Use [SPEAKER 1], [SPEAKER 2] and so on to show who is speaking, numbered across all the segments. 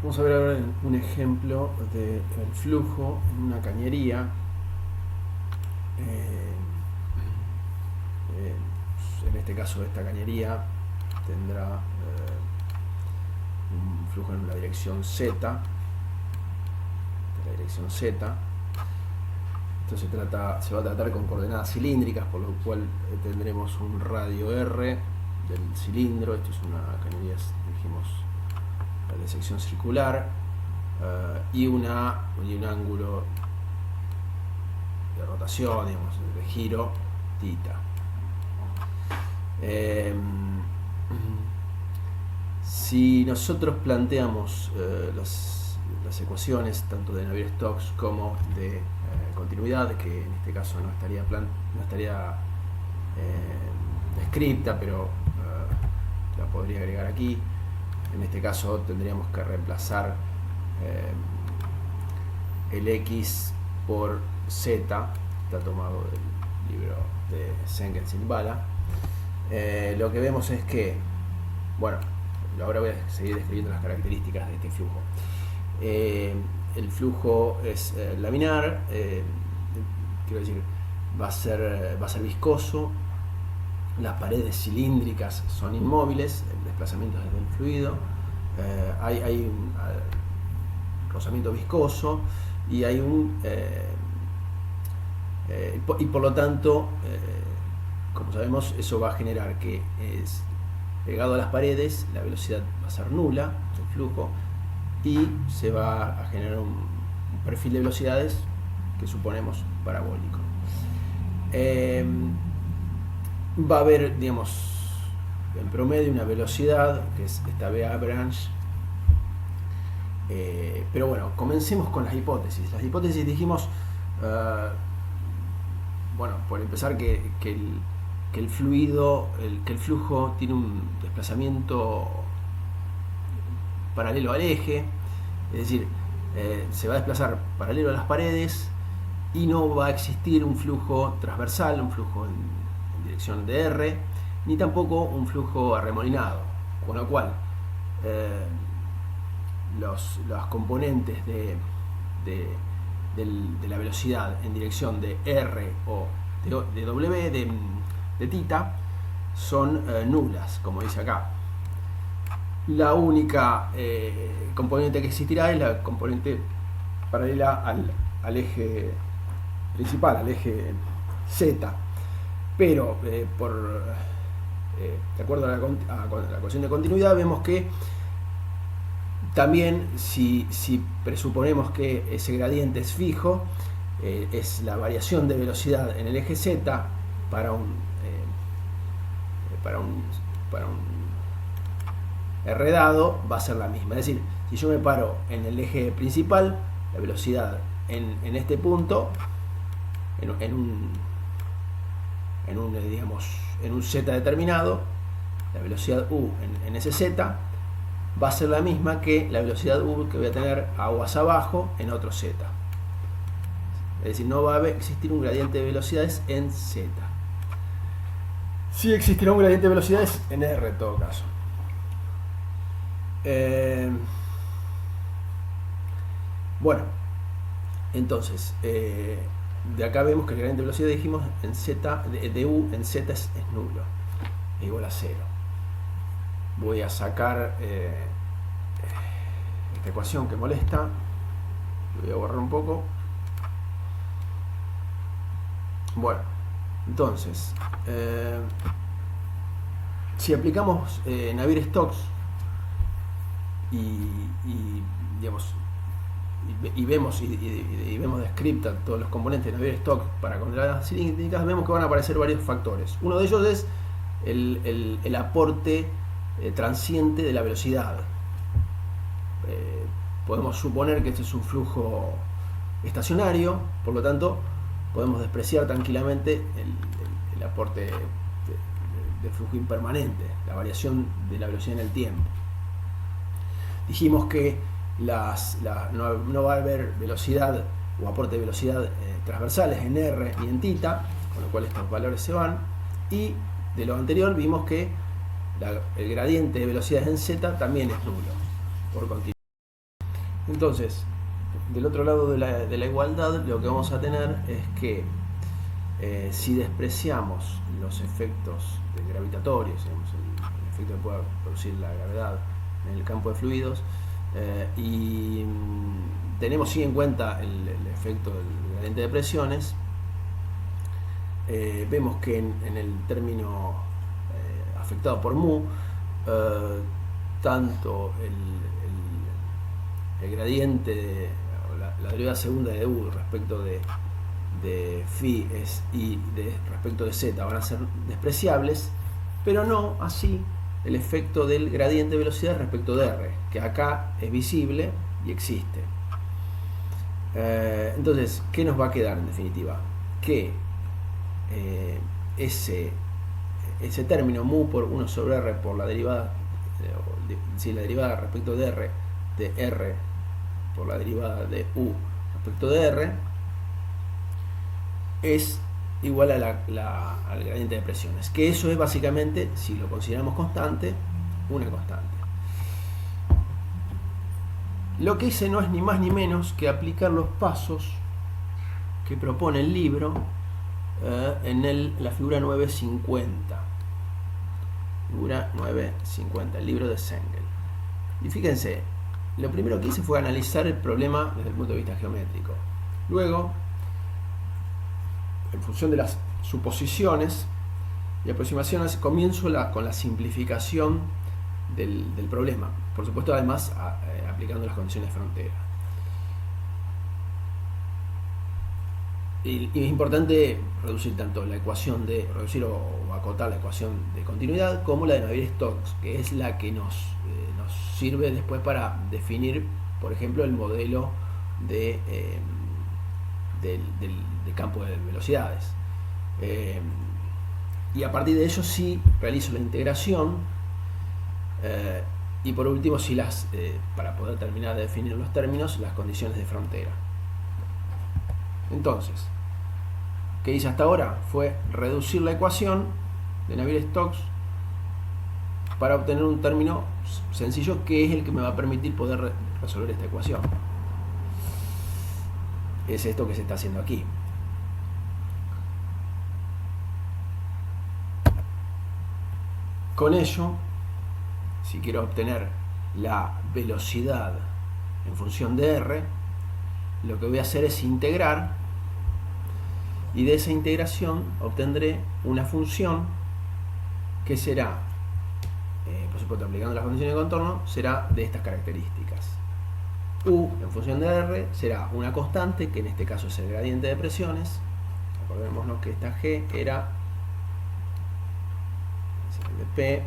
[SPEAKER 1] Vamos a ver ahora un ejemplo del flujo en una cañería. Eh, en este caso, esta cañería tendrá un flujo en la dirección Z. Entonces se va a tratar con coordenadas cilíndricas, por lo cual tendremos un radio R del cilindro. Esto es una cañería, dijimos, de sección circular, y un ángulo de rotación, digamos, de giro, tita. Si nosotros planteamos las ecuaciones tanto de Navier-Stokes como de continuidad, que en este caso no estaría descripta, pero la podría agregar aquí. En este caso tendríamos que reemplazar el X por Z, está tomado del libro de Sengen-Zimbala. Lo que vemos es que, bueno, ahora voy a seguir describiendo las características de este flujo. El flujo es laminar, quiero decir, va a ser viscoso. Las paredes cilíndricas son inmóviles, el desplazamiento es del fluido, hay un rozamiento viscoso y hay y por lo tanto, como sabemos, eso va a generar que pegado a las paredes la velocidad va a ser nula, el flujo, y se va a generar un perfil de velocidades que suponemos parabólico. Va a haber, digamos, en promedio una velocidad que es esta V average. Pero bueno, comencemos con las hipótesis. Las hipótesis dijimos, bueno, por empezar, que el flujo tiene un desplazamiento paralelo al eje, es decir, se va a desplazar paralelo a las paredes y no va a existir un flujo transversal, un flujo en dirección de R, ni tampoco un flujo arremolinado, con lo cual los componentes de la velocidad en dirección de R o de W, de tita, son nulas, como dice acá. La única componente que existirá es la componente paralela al eje principal, al eje Z. Pero de acuerdo a la ecuación de continuidad, vemos que también, si presuponemos que ese gradiente es fijo, es la variación de velocidad en el eje Z para un R dado, va a ser la misma. Es decir, si yo me paro en el eje principal, la velocidad en este punto, en un Z determinado, la velocidad U en ese Z va a ser la misma que la velocidad U que voy a tener aguas abajo en otro Z. Es decir, no va a existir un gradiente de velocidades en Z. Sí existirá un gradiente de velocidades en R en todo caso. Bueno, entonces, de acá vemos que el gradiente de velocidad, dijimos, en Z, de U en Z es nulo, es igual a 0. Voy a sacar esta ecuación que molesta, lo voy a borrar un poco. Bueno, entonces, si aplicamos Navier-Stokes y vemos descripta todos los componentes de Navier-Stokes para coordenadas cilíndricas, vemos que van a aparecer varios factores. Uno de ellos es el aporte transiente de la velocidad. Podemos suponer que este es un flujo estacionario, por lo tanto podemos despreciar tranquilamente el aporte de flujo impermanente, la variación de la velocidad en el tiempo. Dijimos que no va a haber velocidad o aporte de velocidad transversales en R ni en tita, con lo cual estos valores se van, y de lo anterior vimos que el gradiente de velocidades en Z también es nulo por continuidad. Entonces, del otro lado de la igualdad, lo que vamos a tener es que si despreciamos los efectos gravitatorios, digamos, el efecto que pueda producir la gravedad en el campo de fluidos, y tenemos sí en cuenta el efecto del gradiente de presiones, vemos que en el término afectado por mu, tanto el gradiente, la derivada segunda de u respecto de phi y respecto de z van a ser despreciables, pero no así el efecto del gradiente de velocidad respecto de r, que acá es visible y existe. Entonces, ¿qué nos va a quedar en definitiva? Que ese término mu por 1 sobre r por la derivada, la derivada respecto de r por la derivada de u respecto de r, es igual al gradiente de presiones, que eso es básicamente, si lo consideramos constante, una constante. Lo que hice no es ni más ni menos que aplicar los pasos que propone el libro en la figura 950. Figura 950, el libro de Sengel. Y fíjense, lo primero que hice fue analizar el problema desde el punto de vista geométrico. Luego, en función de las suposiciones y aproximaciones, comienzo con la simplificación del problema. Por supuesto, además, aplicando las condiciones de frontera. Y es importante reducir tanto la ecuación reducir o acotar la ecuación de continuidad como la de Navier-Stokes, que es la que nos sirve después para definir, por ejemplo, el modelo de campo de velocidades. Y a partir de ello sí realizo la integración, y por último sí para poder terminar de definir los términos, las condiciones de frontera. Entonces, ¿qué hice hasta ahora? Fue reducir la ecuación de Navier-Stokes para obtener un término sencillo que es el que me va a permitir poder resolver esta ecuación. Es esto que se está haciendo aquí. Con ello, si quiero obtener la velocidad en función de r, lo que voy a hacer es integrar, y de esa integración obtendré una función que será, por supuesto aplicando las condiciones de contorno, será de estas características. U en función de r será una constante, que en este caso es el gradiente de presiones. Acordémonos que esta g era de p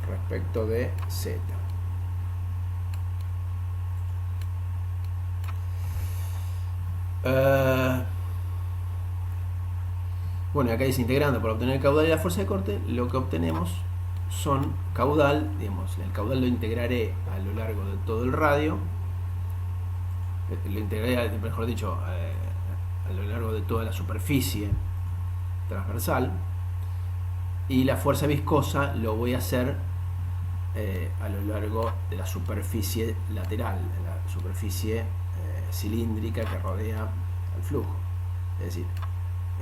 [SPEAKER 1] respecto de z. Bueno, acá dice integrando para obtener el caudal y la fuerza de corte. Lo que obtenemos son caudal, digamos, el caudal lo integraré a lo largo de todo el radio, lo integraré, mejor dicho, a lo largo de toda la superficie transversal, y la fuerza viscosa lo voy a hacer a lo largo de la superficie lateral, la superficie cilíndrica que rodea al flujo. Es decir,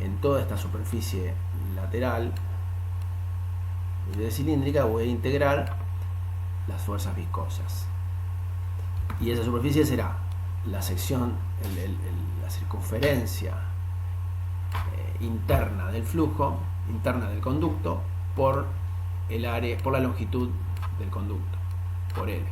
[SPEAKER 1] en toda esta superficie lateral de cilíndrica voy a integrar las fuerzas viscosas, y esa superficie será la sección, la circunferencia interna del flujo, interna del conducto, por el área, por la longitud del conducto, por L.